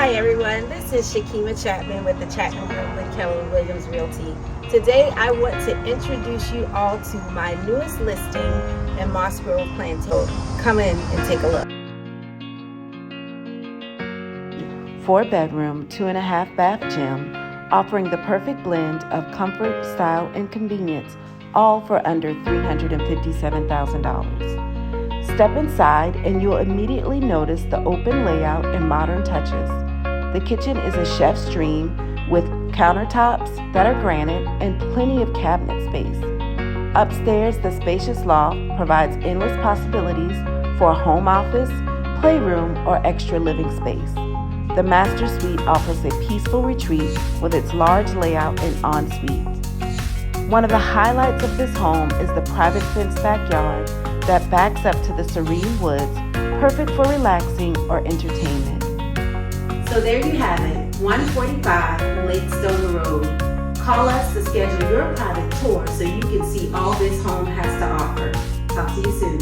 Hi everyone, this is Shakima Chapman with the Chapman Group Keller Williams Realty. Today I want to introduce you all to my newest listing in Moncks Corner Plantation. Come in and take a look. 4-bedroom, 2.5 bath gym, offering the perfect blend of comfort, style, and convenience, all for under $357,000. Step inside and you'll immediately notice the open layout and modern touches. The kitchen is a chef's dream with countertops that are granite and plenty of cabinet space. Upstairs, the spacious loft provides endless possibilities for a home office, playroom, or extra living space. The master suite offers a peaceful retreat with its large layout and ensuite. One of the highlights of this home is the private fenced backyard that backs up to the serene woods, perfect for relaxing or entertainment. So there you have it, 145 Lakestone Road. Call us to schedule your private tour so you can see all this home has to offer. Talk to you soon.